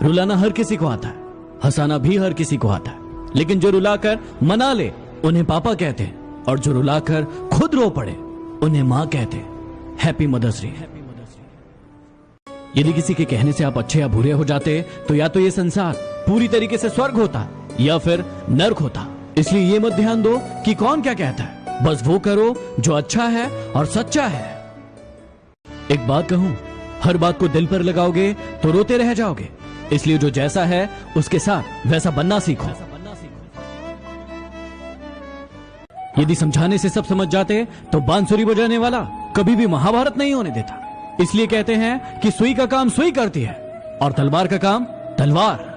रुलाना हर किसी को आता है, हंसाना भी हर किसी को आता है, लेकिन जो रुलाकर मना ले उन्हें पापा कहते हैं, और जो रुलाकर खुद रो पड़े उन्हें मां कहते हैं। Happy mother's day. यदि किसी के कहने से आप अच्छे या बुरे हो जाते तो या तो ये संसार पूरी तरीके से स्वर्ग होता या फिर नर्क होता। इसलिए ये मत ध्यान दो कि कौन क्या कहता है, बस वो करो जो अच्छा है और सच्चा है। एक बात कहूं, हर बात को दिल पर लगाओगे तो रोते रह जाओगे। इसलिए जो जैसा है उसके साथ वैसा बनना सीखो। यदि समझाने से सब समझ जाते तो बांसुरी बजाने वाला कभी भी महाभारत नहीं होने देता। इसलिए कहते हैं कि सुई का काम सुई करती है और तलवार का काम तलवार।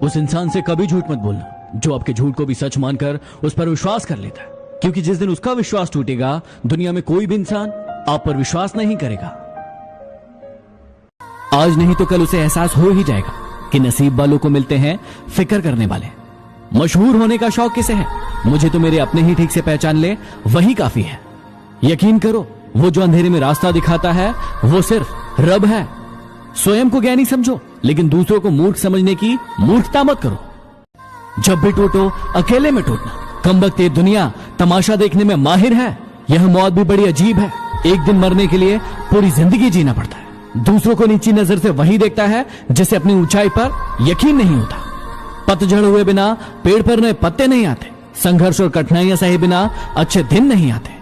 उस इंसान से कभी झूठ मत बोलना जो आपके झूठ को भी सच मानकर उस पर विश्वास कर लेता है, क्योंकि जिस दिन उसका विश्वास टूटेगा दुनिया में कोई भी इंसान आप पर विश्वास नहीं करेगा। आज नहीं तो कल उसे एहसास हो ही जाएगा कि नसीब वालों को मिलते हैं फिक्र करने वाले। मशहूर होने का शौक किसे है? मुझे तो मेरे अपने ही ठीक से पहचान ले वही काफी है। यकीन करो, वो जो अंधेरे में रास्ता दिखाता है वो सिर्फ रब है। स्वयं को ज्ञानी समझो, लेकिन दूसरों को मूर्ख समझने की मूर्खता मत करो। जब भी टूटो अकेले में टूटना। कमबख्त ये दुनिया तमाशा देखने में माहिर है। यह मौत भी बड़ी अजीब है। एक दिन मरने के लिए पूरी जिंदगी जीना पड़ता है। दूसरों को नीची नजर से वही देखता है जिसे अपनी ऊंचाई पर यकीन नहीं होता। पतझड़ हुए बिना पेड़ पर नए पत्ते नहीं आते। संघर्ष और कठिनाइयां सहे बिना अच्छे दिन नहीं आते।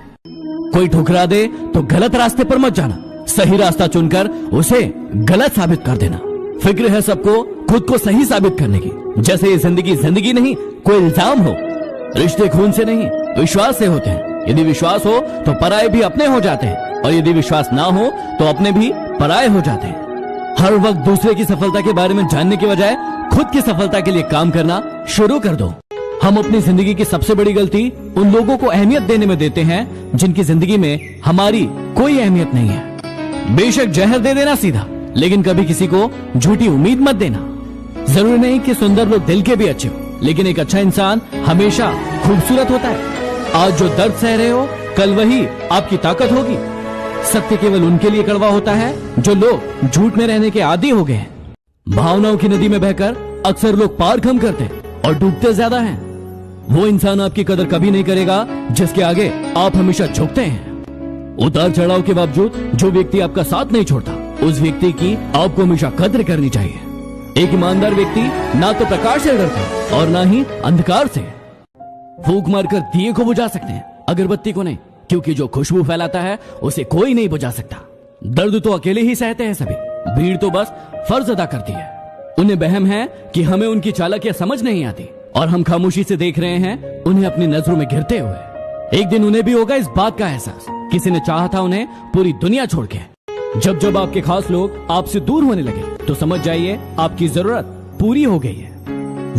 कोई ठुकरा दे तो गलत रास्ते पर मत जाना, सही रास्ता चुनकर उसे गलत साबित कर देना। फिक्र है सबको खुद को सही साबित करने की। जैसे ये जिंदगी नहीं, कोई इल्जाम हो। रिश्ते खून से नहीं विश्वास से होते हैं। यदि विश्वास हो तो पराये भी अपने हो जाते हैं, और यदि विश्वास ना हो तो अपने भी पराये हो जाते हैं। हर वक्त दूसरे की सफलता के बारे में जानने के बजाय खुद की सफलता के लिए काम करना शुरू कर दो। हम अपनी जिंदगी की सबसे बड़ी गलती उन लोगों को अहमियत देने में देते हैं जिनकी जिंदगी में हमारी कोई अहमियत नहीं है। बेशक जहर दे देना सीधा, लेकिन कभी किसी को झूठी उम्मीद मत देना। जरूरी नहीं कि सुंदर लोग दिल के भी अच्छे हो, लेकिन एक अच्छा इंसान हमेशा खूबसूरत होता है। आज जो दर्द सह रहे हो कल वही आपकी ताकत होगी। सत्य केवल उनके लिए कड़वा होता है जो लोग झूठ में रहने के आदी हो गए हैं। भावनाओं की नदी में बहकर अक्सर लोग पार कम करते और डूबते ज्यादा हैं। वो इंसान आपकी कदर कभी नहीं करेगा जिसके आगे आप हमेशा झुकते हैं। उतार चढ़ाव के बावजूद जो व्यक्ति आपका साथ नहीं छोड़ता, उस व्यक्ति की आपको हमेशा कद्र करनी चाहिए। एक ईमानदार व्यक्ति ना तो प्रकाश से डरता और ना ही अंधकार से। फूंक मारकर दिए को बुझा सकते हैं, अगरबत्ती को नहीं, क्योंकि जो खुशबू फैलाता है उसे कोई नहीं बुझा सकता। दर्द तो अकेले ही सहते हैं सभी, भीड़ तो बस फर्ज अदा करती है। उन्हें वहम है कि हमें उनकी चालाकियां समझ नहीं आती, और हम खामोशी से देख रहे हैं उन्हें अपनी नजरों में गिरते हुए। एक दिन उन्हें भी होगा इस बात का एहसास, किसी ने चाहा था उन्हें पूरी दुनिया छोड़ के। जब जब आपके खास लोग आपसे दूर होने लगे तो समझ जाइए आपकी जरूरत पूरी हो गई है।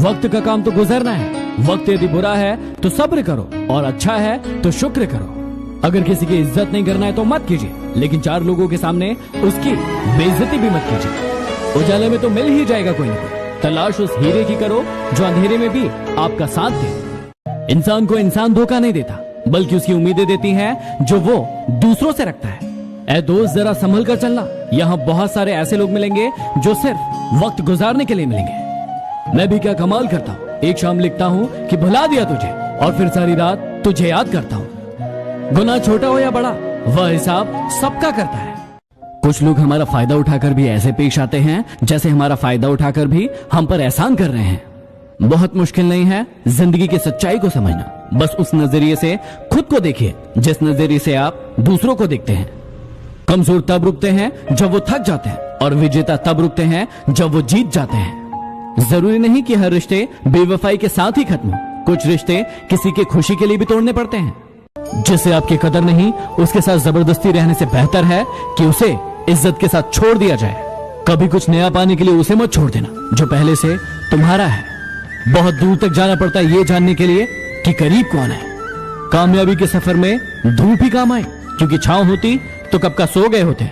वक्त का काम तो गुजरना है। वक्त यदि बुरा है तो सब्र करो, और अच्छा है तो शुक्र करो। अगर किसी की इज्जत नहीं करना है तो मत कीजिए, लेकिन चार लोगों के सामने उसकी बेइज्जती भी मत कीजिए। उजाले में तो मिल ही जाएगा कोई ना कोई। तलाश उस हीरे की करो जो अंधेरे में भी आपका साथ दे। इंसान को इंसान धोखा नहीं देता, बल्कि उसकी उम्मीदें देती हैं जो वो दूसरों से रखता है। ऐ दोस्त जरा संभल कर चलना, यहाँ बहुत सारे ऐसे लोग मिलेंगे जो सिर्फ वक्त गुजारने के लिए मिलेंगे। मैं भी क्या कमाल करता हूँ, एक शाम लिखता हूँ कि भुला दिया तुझे, और फिर सारी रात तुझे याद करता हूँ। गुनाह छोटा हो या बड़ा, वह हिसाब सबका करता है। कुछ लोग हमारा फायदा उठाकर भी ऐसे पेश आते हैं जैसे हमारा फायदा उठाकर भी हम पर एहसान कर रहे हैं। बहुत मुश्किल नहीं है जिंदगी की सच्चाई को समझना, बस उस नजरिए से खुद को देखिए जिस नजरिए से आप दूसरों को देखते हैं। कमजोर तब रुकते हैं जब वो थक जाते हैं, और विजेता तब रुकते हैं जब वो जीत जाते हैं। जरूरी नहीं कि हर रिश्ते बेवफाई के साथ ही खत्म हो। कुछ रिश्ते किसी की खुशी के लिए भी तोड़ने पड़ते हैं। जिसे आपकी कदर नहीं, उसके साथ जबरदस्ती रहने से बेहतर है कि उसे इज्जत के साथ छोड़ दिया जाए। कभी कुछ नया पाने के लिए उसे मत छोड़ देना जो पहले से तुम्हारा है। बहुत दूर तक जाना पड़ता है ये जानने के लिए कि करीब कौन है। कामयाबी के सफर में धूप ही काम आए, क्योंकि छांव होती तो कब का सो गए होते।